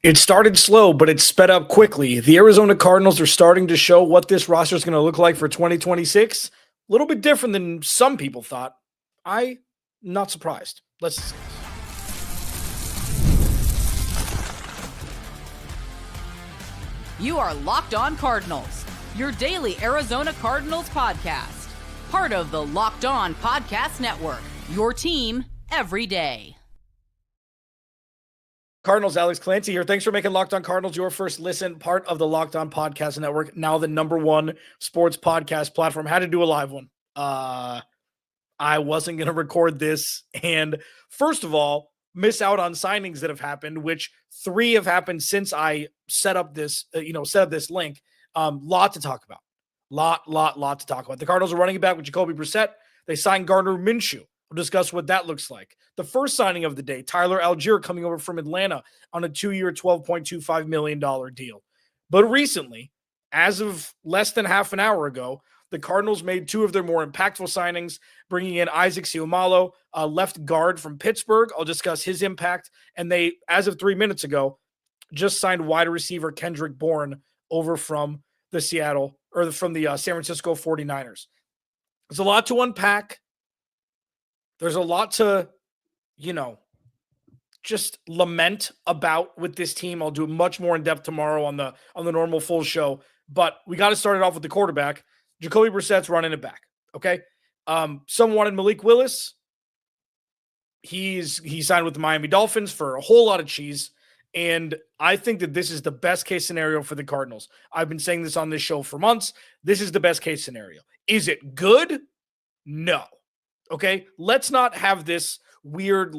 It started slow, but it sped up quickly. The Arizona Cardinals are starting to show what this roster is going to look like for 2026. A little bit different than some people thought. I'm not surprised. Let's discuss. You are Locked On Cardinals, your daily Arizona Cardinals podcast. Part of the Locked On Podcast Network, your team every day. Cardinals, Alex Clancy here. Thanks for making Locked On Cardinals your first listen, part of the Locked On Podcast Network, now the #1 sports podcast platform. Had to do a live one. I wasn't going to record this. And first of all, miss out on signings that have happened, which 3 have happened since I set up this, this link. Lot to talk about. Lot to talk about. The Cardinals are running it back with Jacoby Brissett. They signed Gardner Minshew. We'll discuss what that looks like. The first signing of the day, Tyler Allgeier coming over from Atlanta on a 2-year, $12.25 million deal. But recently, as of less than half an hour ago, the Cardinals made 2 of their more impactful signings, bringing in Isaac Seumalo, a left guard from Pittsburgh. I'll discuss his impact. And they, as of 3 minutes ago, just signed wide receiver Kendrick Bourne over from the San Francisco 49ers. There's a lot to unpack. There's a lot to, just lament about with this team. I'll do much more in depth tomorrow on the normal full show. But we got to start it off with the quarterback. Jacoby Brissett's running it back. Okay. Some wanted Malik Willis. He signed with the Miami Dolphins for a whole lot of cheese. And I think that this is the best case scenario for the Cardinals. I've been saying this on this show for months. This is the best case scenario. Is it good? No. Okay, let's not have this weird,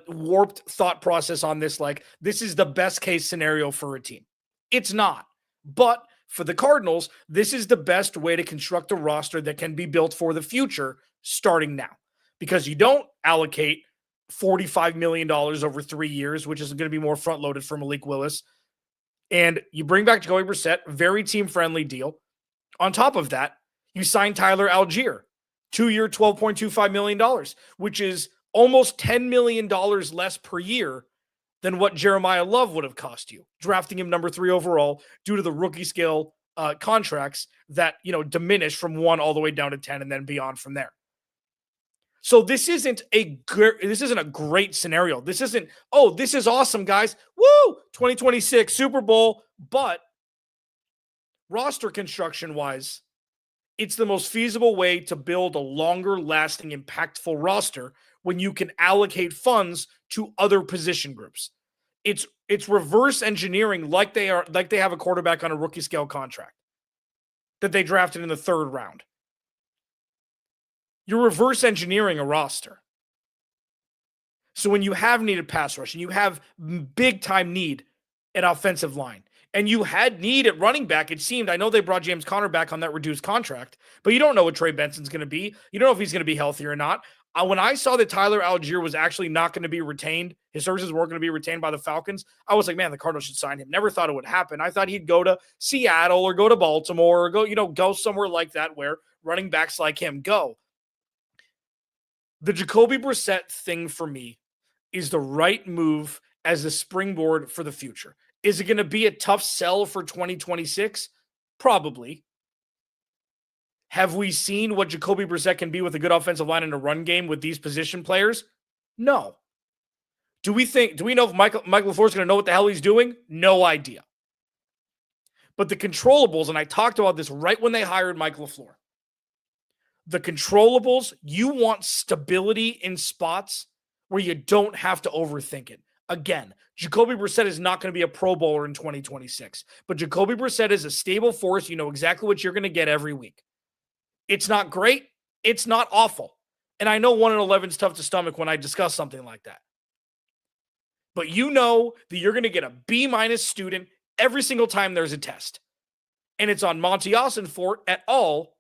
warped thought process on this. This is the best case scenario for a team. It's not. But for the Cardinals, this is the best way to construct a roster that can be built for the future starting now. Because you don't allocate $45 million over 3 years, which is going to be more front-loaded for Malik Willis. And you bring back Jacoby Brissett, very team-friendly deal. On top of that, you sign Tyler Allgeier. 2-year, $12.25 million, which is almost $10 million less per year than what Jeremiah Love would have cost you, drafting him number 3 overall due to the rookie scale contracts that, diminish from 1 all the way down to 10 and then beyond from there. So this isn't a great scenario. This isn't, this is awesome, guys. Woo! 2026 Super Bowl. But roster construction-wise, it's the most feasible way to build a longer-lasting, impactful roster when you can allocate funds to other position groups. It's reverse engineering like they have a quarterback on a rookie scale contract that they drafted in the 3rd round. You're reverse engineering a roster. So when you have needed pass rush and you have big-time need at offensive line, and you had need at running back, it seemed. I know they brought James Conner back on that reduced contract, but you don't know what Trey Benson's going to be. You don't know if he's going to be healthy or not. When I saw that Tyler Allgeier was actually not going to be retained, his services weren't going to be retained by the Falcons, I was like, man, the Cardinals should sign him. Never thought it would happen. I thought he'd go to Seattle or go to Baltimore or go somewhere like that where running backs like him go. The Jacoby Brissett thing for me is the right move as a springboard for the future. Is it going to be a tough sell for 2026? Probably. Have we seen what Jacoby Brissett can be with a good offensive line in a run game with these position players? No. Do we know if Michael LaFleur is going to know what the hell he's doing? No idea. But the controllables, and I talked about this right when they hired Mike LaFleur, the controllables, you want stability in spots where you don't have to overthink it. Again, Jacoby Brissett is not going to be a Pro Bowler in 2026, but Jacoby Brissett is a stable force. You know exactly what you're going to get every week. It's not great. It's not awful. And I know 1-11 is tough to stomach when I discuss something like that. But you know that you're going to get a B- student every single time there's a test. And it's on Monty Ossenfort et al.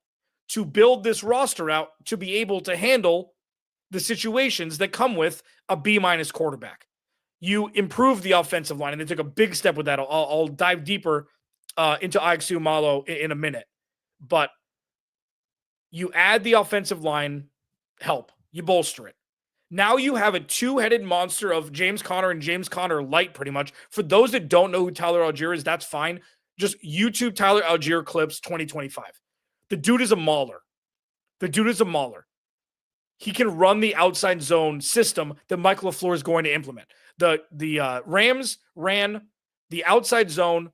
To build this roster out to be able to handle the situations that come with a B- quarterback. You improve the offensive line, and they took a big step with that. I'll dive deeper into Isaac Seumalo in a minute. But you add the offensive line help. You bolster it. Now you have a two-headed monster of James Conner and James Conner light, pretty much. For those that don't know who Tyler Allgeier is, that's fine. Just YouTube Tyler Allgeier clips 2025. The dude is a mauler. He can run the outside zone system that Mike LaFleur is going to implement. The Rams ran the outside zone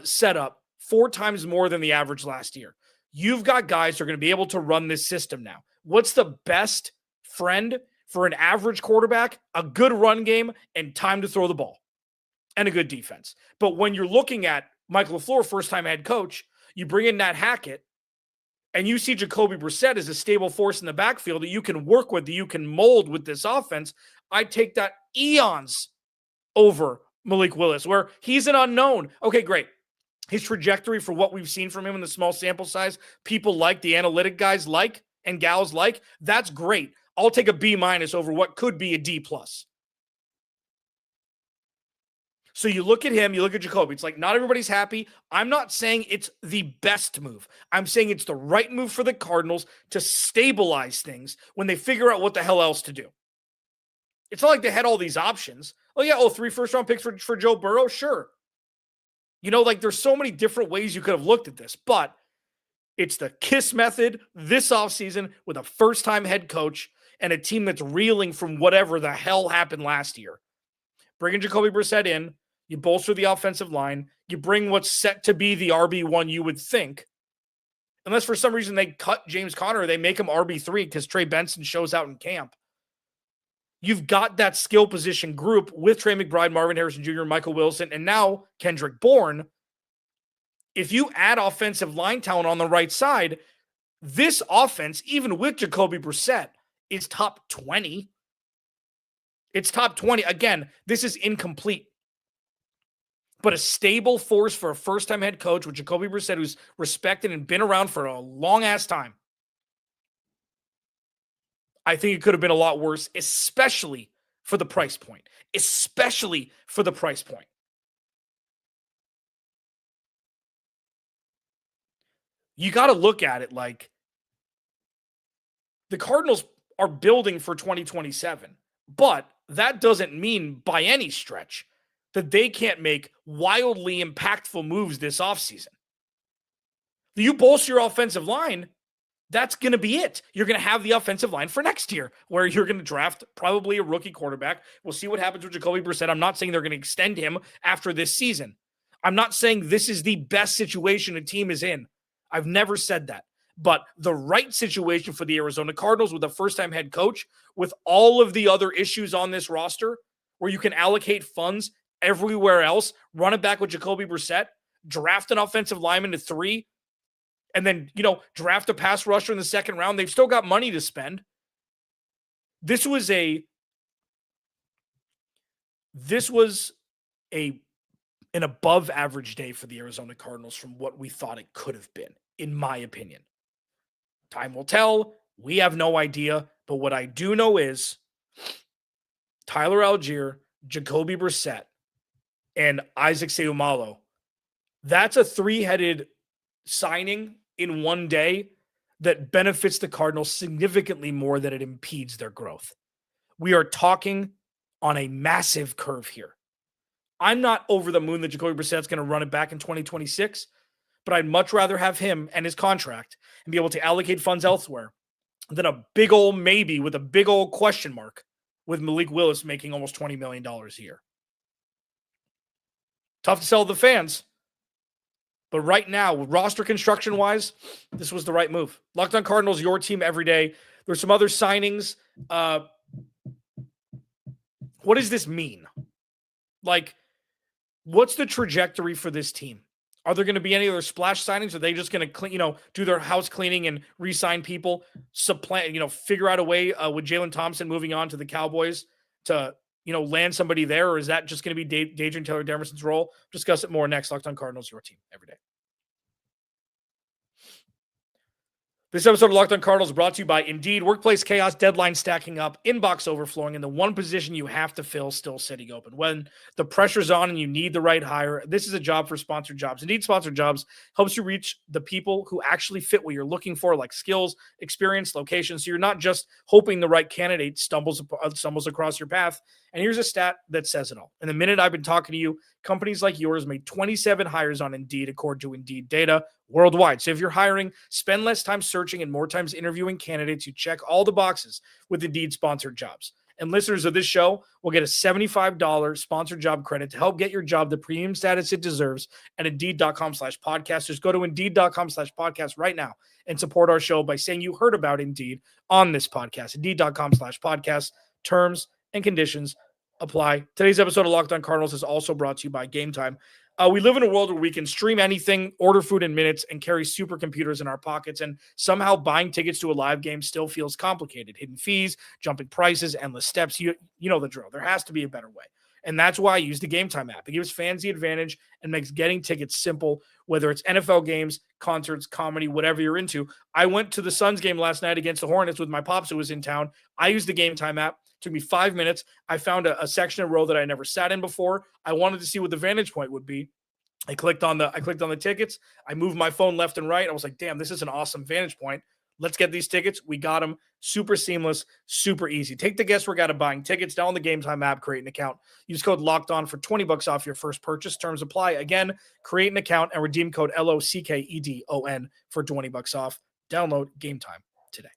setup 4 times more than the average last year. You've got guys who are going to be able to run this system now. What's the best friend for an average quarterback? A good run game and time to throw the ball and a good defense. But when you're looking at Mike LaFleur, first-time head coach, you bring in Nat Hackett, and you see Jacoby Brissett as a stable force in the backfield that you can work with, that you can mold with this offense. I take that eons over Malik Willis, where he's an unknown. Okay, great. His trajectory for what we've seen from him in the small sample size, people like, the analytic guys like, and gals like, that's great. I'll take a B- over what could be a D+. So you look at him, you look at Jacoby. It's like not everybody's happy. I'm not saying it's the best move. I'm saying it's the right move for the Cardinals to stabilize things when they figure out what the hell else to do. It's not like they had all these options. Oh, yeah, 3 first-round picks for Joe Burrow? Sure. There's so many different ways you could have looked at this, but it's the KISS method this offseason with a first-time head coach and a team that's reeling from whatever the hell happened last year. Bringing Jacoby Brissett in, you bolster the offensive line, you bring what's set to be the RB1 you would think. Unless for some reason they cut James Conner, they make him RB3 because Trey Benson shows out in camp. You've got that skill position group with Trey McBride, Marvin Harrison Jr., Michael Wilson, and now Kendrick Bourne. If you add offensive line talent on the right side, this offense, even with Jacoby Brissett, is top 20. It's top 20. Again, this is incomplete. But a stable force for a first-time head coach with Jacoby Brissett, who's respected and been around for a long-ass time. I think it could have been a lot worse, especially for the price point. You got to look at it like the Cardinals are building for 2027, but that doesn't mean by any stretch that they can't make wildly impactful moves this offseason. You bolster your offensive line, that's going to be it. You're going to have the offensive line for next year, where you're going to draft probably a rookie quarterback. We'll see what happens with Jacoby Brissett. I'm not saying they're going to extend him after this season. I'm not saying this is the best situation a team is in. I've never said that. But the right situation for the Arizona Cardinals with a first-time head coach, with all of the other issues on this roster, where you can allocate funds everywhere else, run it back with Jacoby Brissett, draft an offensive lineman to 3, and then, draft a pass rusher in the second round. They've still got money to spend. This was an above average day for the Arizona Cardinals from what we thought it could have been, in my opinion. Time will tell. We have no idea. But what I do know is Tyler Allgeier, Jacoby Brissett, and Isaac Seumalo. That's a 3-headed signing in one day that benefits the Cardinals significantly more than it impedes their growth. We are talking on a massive curve here. I'm not over the moon that Jacoby Brissett's going to run it back in 2026, but I'd much rather have him and his contract and be able to allocate funds elsewhere than a big old maybe with a big old question mark with Malik Willis making almost $20 million a year. Tough to sell to the fans. But right now, roster construction-wise, this was the right move. Locked On Cardinals, your team every day. There's some other signings. What does this mean? What's the trajectory for this team? Are there going to be any other splash signings? Are they just going to do their house cleaning and re-sign people, figure out a way with Jalen Thompson moving on to the Cowboys to, land somebody there? Or is that just going to be Adrian Taylor Demerson's role? Discuss it more next. Locked On Cardinals, your team every day. This episode of Locked On Cardinals is brought to you by Indeed. Workplace chaos, deadline stacking up, inbox overflowing, and the one position you have to fill still sitting open. When the pressure's on and you need the right hire, this is a job for sponsored jobs. Indeed Sponsored Jobs helps you reach the people who actually fit what you're looking for, like skills, experience, location. So you're not just hoping the right candidate stumbles across your path. And here's a stat that says it all. In the minute I've been talking to you, companies like yours made 27 hires on Indeed, according to Indeed data worldwide. So if you're hiring, spend less time searching and more times interviewing candidates. You check all the boxes with Indeed Sponsored Jobs. And listeners of this show will get a $75 sponsored job credit to help get your job the premium status it deserves at Indeed.com/podcast. Just go to Indeed.com/podcast right now and support our show by saying you heard about Indeed on this podcast. Indeed.com/podcast. Terms and conditions apply. Today's episode of Locked On Cardinals is also brought to you by Game Time. We live in a world where we can stream anything, order food in minutes, and carry supercomputers in our pockets, and somehow buying tickets to a live game still feels complicated. Hidden fees, jumping prices, endless steps. You know the drill. There has to be a better way. And that's why I use the Game Time app. It gives fans the advantage and makes getting tickets simple, whether it's NFL games, concerts, comedy, whatever you're into. I went to the Suns game last night against the Hornets with my pops who was in town. I used the Game Time app. It took me 5 minutes. I found a section of row that I never sat in before. I wanted to see what the vantage point would be. I clicked on the tickets. I moved my phone left and right. I was like, damn, this is an awesome vantage point. Let's get these tickets. We got them. Super seamless, super easy. Take the guesswork out of buying tickets. Download the Game Time app, create an account. Use code LOCKEDON for $20 off your first purchase. Terms apply. Again, create an account and redeem code LOCKEDON for $20 off. Download Game Time today.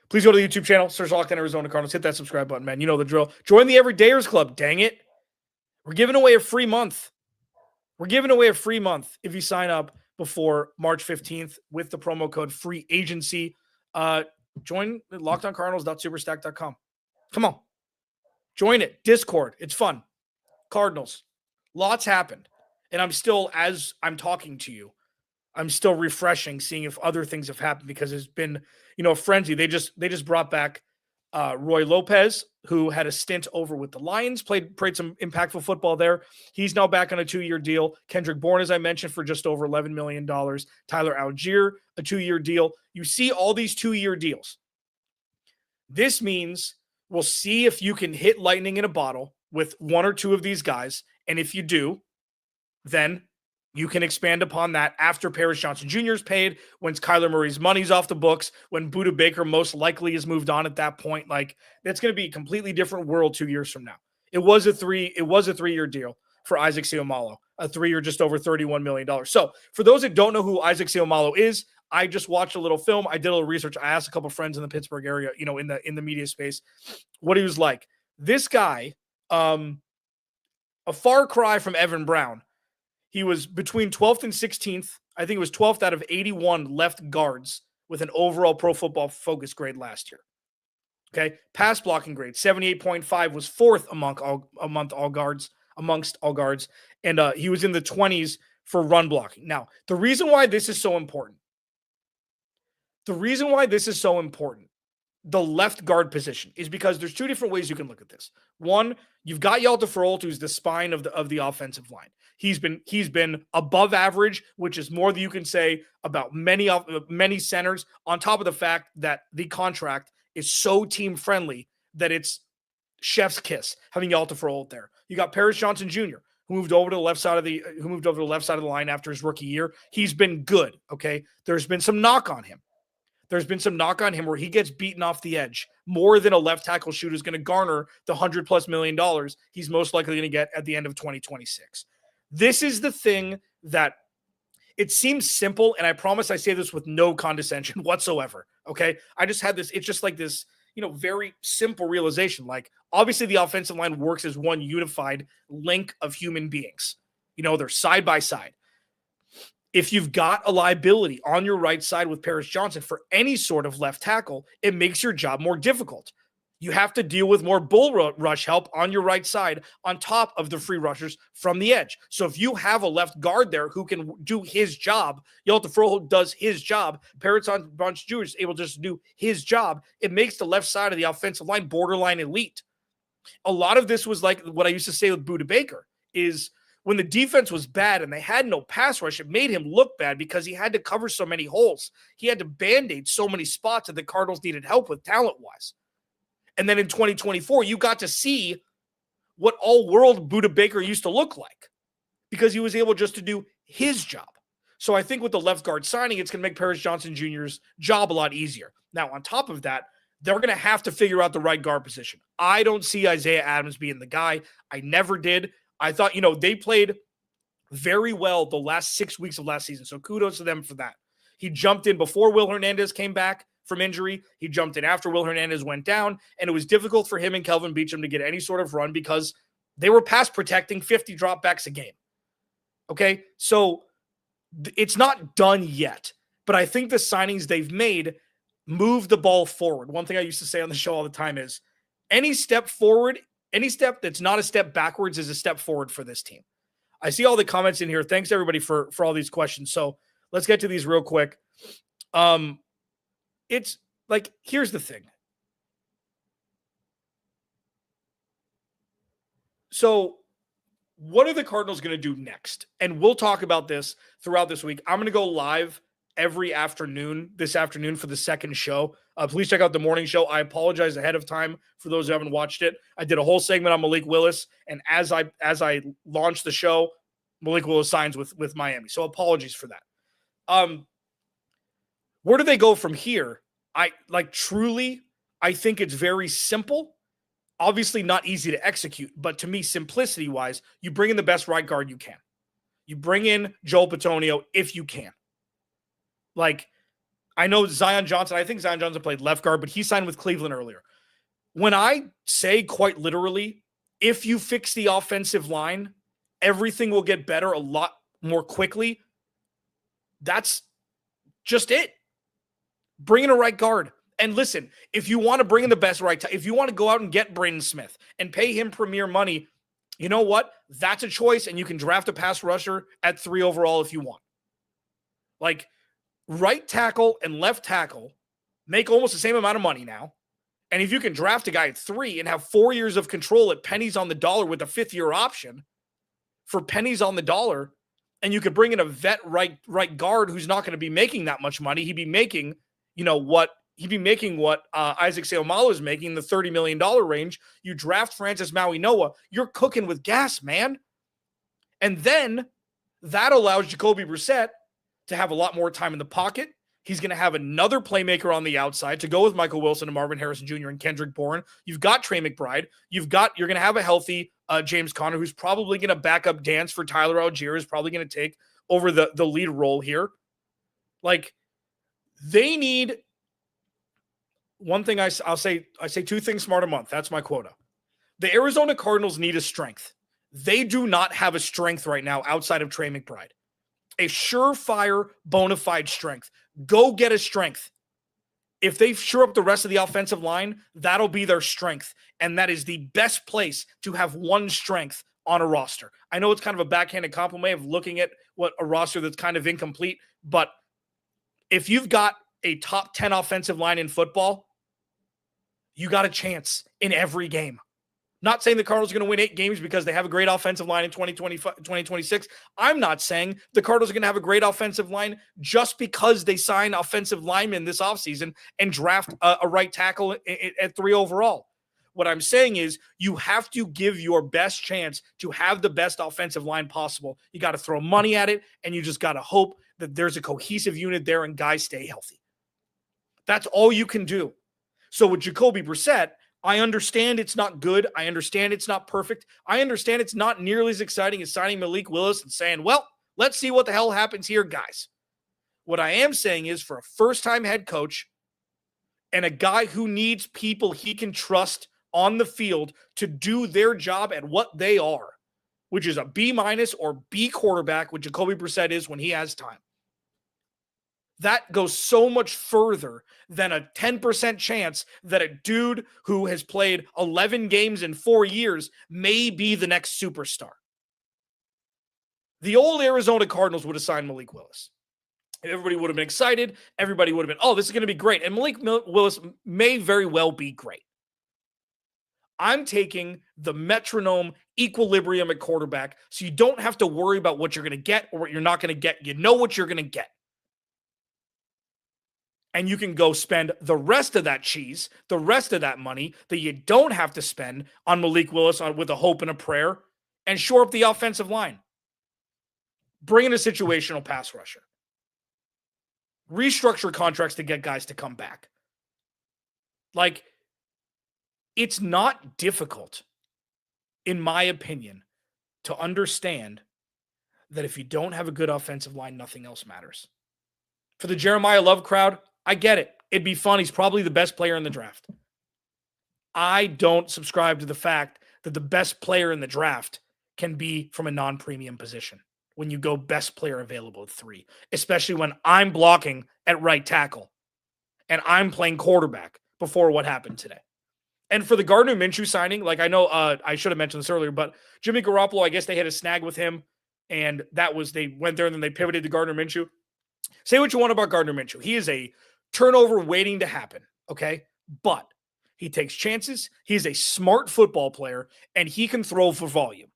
Please go to the YouTube channel, search Locked On Arizona Cardinals. Hit that subscribe button, man. You know the drill. Join the Everydayers Club. Dang it. We're giving away a free month. If you sign up before March 15th with the promo code free agency. Join LockedOnCardinals.superstack.com. Come on. Join it. Discord. It's fun. Cardinals. Lots happened. And I'm still, as I'm talking to you, I'm still refreshing, seeing if other things have happened because it's been, a frenzy. They just brought back Roy Lopez, who had a stint over with the Lions, played some impactful football there. He's now back on a 2-year deal. Kendrick Bourne, as I mentioned, for just over $11 million. Tyler Allgeier, a 2-year deal. You see all these 2-year deals. This means we'll see if you can hit lightning in a bottle with one or two of these guys. And if you do, then you can expand upon that after Paris Johnson Jr. is paid, when Kyler Murray's money's off the books, when Budda Baker most likely has moved on at that point. Like, that's going to be a completely different world 2 years from now. It was a 3-year deal for Isaac Seumalo, a 3-year, just over $31 million. So for those that don't know who Isaac Seumalo is, I just watched a little film. I did a little research. I asked a couple of friends in the Pittsburgh area, in the media space, what he was like. This guy, a far cry from Evan Brown. He was between 12th and 16th. I think it was 12th out of 81 left guards with an overall Pro Football Focus grade last year. Okay. Pass blocking grade, 78.5, was 4th amongst all guards. And he was in the 20s for run blocking. Now, the reason why this is so important, the left guard position, is because there's two different ways you can look at this. One, you've got Yalta Ferholt, who's the spine of the offensive line. He's been above average, which is more than you can say about many centers, on top of the fact that the contract is so team friendly that it's chef's kiss having Yalta Ferholt there. You got Paris Johnson Jr., who moved over to the left side of the line after his rookie year. He's been good. Okay. There's been some knock on him. Where he gets beaten off the edge more than a left tackle shoot is going to garner the $100+ million he's most likely going to get at the end of 2026. This is the thing that it seems simple, and I promise I say this with no condescension whatsoever. Okay. I just had this, it's just like this, very simple realization. Like, obviously the offensive line works as one unified link of human beings. They're side by side. If you've got a liability on your right side with Paris Johnson for any sort of left tackle, it makes your job more difficult. You have to deal with more bull rush help on your right side on top of the free rushers from the edge. So if you have a left guard there who can do his job, Yalta Ferholt does his job, Paris Johnson Jr. is able to just do his job, it makes the left side of the offensive line borderline elite. A lot of this was like what I used to say with Budda Baker, is when the defense was bad and they had no pass rush, it made him look bad because he had to cover so many holes. He had to band-aid so many spots that the Cardinals needed help with talent-wise. And then in 2024, you got to see what all-world Budda Baker used to look like because he was able just to do his job. So I think with the left guard signing, it's going to make Paris Johnson Jr.'s job a lot easier. Now, on top of that, they're going to have to figure out the right guard position. I don't see Isaiah Adams being the guy. I never did. I thought, they played very well the last 6 weeks of last season. So kudos to them for that. He jumped in before Will Hernandez came back from injury. He jumped in after Will Hernandez went down. And it was difficult for him and Kelvin Beachum to get any sort of run because they were pass protecting 50 dropbacks a game. Okay. So it's not done yet, but I think the signings they've made move the ball forward. One thing I used to say on the show all the time is any step forward, any step that's not a step backwards is a step forward for this team. I see all the comments in here. Thanks everybody for all these questions. So let's get to these real quick. It's like, here's the thing. So what are the Cardinals going to do next? And we'll talk about this throughout this week. I'm going to go live every afternoon, this afternoon for the second show. Please check out the morning show. I apologize ahead of time for those who haven't watched it. I did a whole segment on Malik Willis, and as I launched the show, Malik Willis signs with Miami. So apologies for that. Where do they go from here? I think it's very simple. Obviously not easy to execute, but to me, simplicity-wise, you bring in the best right guard you can. You bring in Joel Bitonio if you can. Like, I know Zion Johnson, I think Zion Johnson played left guard, but he signed with Cleveland earlier. When I say quite literally, if you fix the offensive line, everything will get better a lot more quickly. That's just it. Bring in a right guard. And listen, if you want to bring in the best if you want to go out and get Braden Smith and pay him premier money, you know what? That's a choice, and you can draft a pass rusher at 3 overall if you want. Like, right tackle and left tackle make almost the same amount of money now. And if you can draft a guy at 3 and have 4 years of control at pennies on the dollar with a 5th-year option for pennies on the dollar, and you could bring in a vet right guard who's not going to be making that much money. He'd be making, what Isaac Seumalo is making, the $30 million range. You draft Francis Maui-Noah, you're cooking with gas, man. And then that allows Jacoby Brissett to have a lot more time in the pocket. He's going to have another playmaker on the outside to go with Michael Wilson and Marvin Harrison Jr. and Kendrick Bourne. You've got Trey McBride. You're going to have a healthy James Conner, who's probably going to back up dance for Tyler Allgeier, is probably going to take over the lead role here. Like, they need one thing. I'll say 2 things smart a month. That's my quota. The Arizona Cardinals need a strength. They do not have a strength right now outside of Trey McBride. A surefire, bona fide strength. Go get a strength. If they shore up the rest of the offensive line, that'll be their strength. And that is the best place to have one strength on a roster. I know it's kind of a backhanded compliment of looking at what a roster that's kind of incomplete, but if you've got a top 10 offensive line in football, you got a chance in every game. Not saying the Cardinals are going to win 8 games because they have a great offensive line in 2026. I'm not saying the Cardinals are going to have a great offensive line just because they sign offensive linemen this offseason and draft a right tackle at 3 overall. What I'm saying is you have to give your best chance to have the best offensive line possible. You got to throw money at it, and you just got to hope that there's a cohesive unit there and guys stay healthy. That's all you can do. So with Jacoby Brissett, I understand it's not good. I understand it's not perfect. I understand it's not nearly as exciting as signing Malik Willis and saying, well, let's see what the hell happens here, guys. What I am saying is, for a first-time head coach and a guy who needs people he can trust on the field to do their job at what they are, which is a B- or B quarterback, which Jacoby Brissett is when he has time. That goes so much further than a 10% chance that a dude who has played 11 games in 4 years may be the next superstar. The old Arizona Cardinals would have signed Malik Willis. Everybody would have been excited. Everybody would have been, oh, this is going to be great. And Malik Willis may very well be great. I'm taking the metronome equilibrium at quarterback so you don't have to worry about what you're going to get or what you're not going to get. You know what you're going to get. And you can go spend the rest of that cheese, the rest of that money that you don't have to spend on Malik Willis with a hope and a prayer and shore up the offensive line. Bring in a situational pass rusher. Restructure contracts to get guys to come back. Like, it's not difficult, in my opinion, to understand that if you don't have a good offensive line, nothing else matters. For the Jeremiah Love crowd, I get it. It'd be fun. He's probably the best player in the draft. I don't subscribe to the fact that the best player in the draft can be from a non-premium position when you go best player available at 3, especially when I'm blocking at right tackle and I'm playing quarterback before what happened today. And for the Gardner Minshew signing, like I know I should have mentioned this earlier, but Jimmy Garoppolo, I guess they had a snag with him, and that was they went there and then they pivoted to Gardner Minshew. Say what you want about Gardner Minshew. He is a turnover waiting to happen, okay? But he takes chances. He's a smart football player, and he can throw for volume.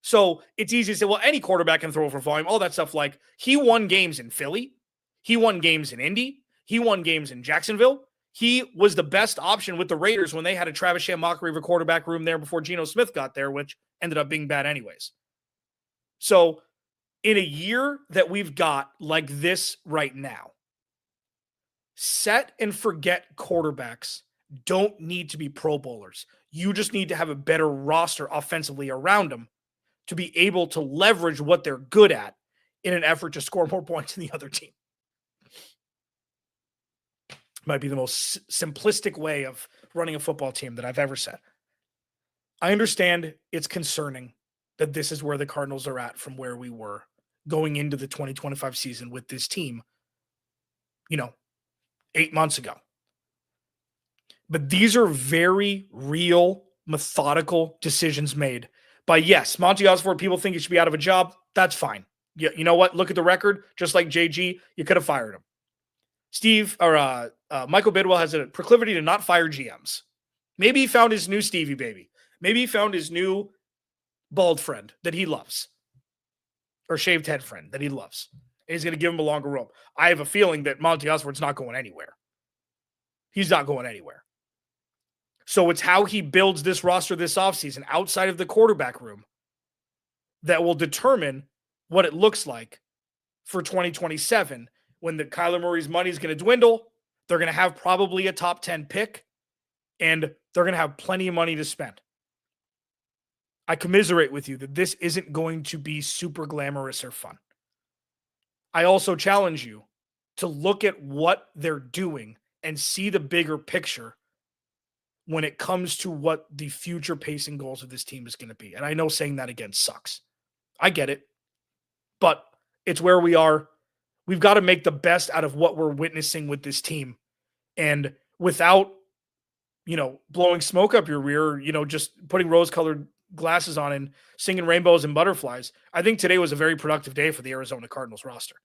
So it's easy to say, well, any quarterback can throw for volume, all that stuff. Like, he won games in Philly. He won games in Indy. He won games in Jacksonville. He was the best option with the Raiders when they had a Travis Shea mockery of a quarterback room there before Geno Smith got there, which ended up being bad anyways. So in a year that we've got like this right now, set and forget quarterbacks don't need to be Pro Bowlers. You just need to have a better roster offensively around them to be able to leverage what they're good at in an effort to score more points than the other team. Might be the most simplistic way of running a football team that I've ever said. I understand it's concerning that this is where the Cardinals are at from where we were going into the 2025 season with this team, 8 months ago. But these are very real, methodical decisions made by, yes, Monty Osborne. People think he should be out of a job. That's fine. You know what? Look at the record. Just like JG, you could have fired him. Michael Bidwell has a proclivity to not fire GMs. Maybe he found his new Stevie baby. Maybe he found his new bald friend that he loves, or shaved head friend that he loves. And he's going to give him a longer rope. I have a feeling that Monty Osborne's not going anywhere. He's not going anywhere. So it's how he builds this roster this offseason outside of the quarterback room that will determine what it looks like for 2027 when the Kyler Murray's money is going to dwindle. They're going to have probably a top 10 pick, and they're going to have plenty of money to spend. I commiserate with you that this isn't going to be super glamorous or fun. I also challenge you to look at what they're doing and see the bigger picture when it comes to what the future pacing goals of this team is going to be. And I know saying that again sucks. I get it. But it's where we are. We've got to make the best out of what we're witnessing with this team. And without, blowing smoke up your rear, just putting rose-colored glasses on and singing rainbows and butterflies, I think today was a very productive day for the Arizona Cardinals roster.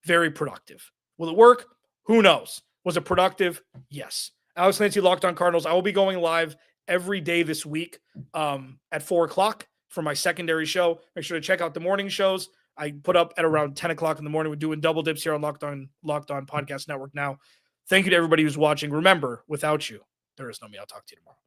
Very productive. Will it work? Who knows? Was it productive? Yes. Alex Clancy, Locked On Cardinals. I will be going live every day this week at 4 o'clock for my secondary show. Make sure to check out the morning shows. I put up at around 10 o'clock in the morning. We're doing double dips here on Locked On Podcast Network now. Thank you to everybody who's watching. Remember, without you, there is no me. I'll talk to you tomorrow.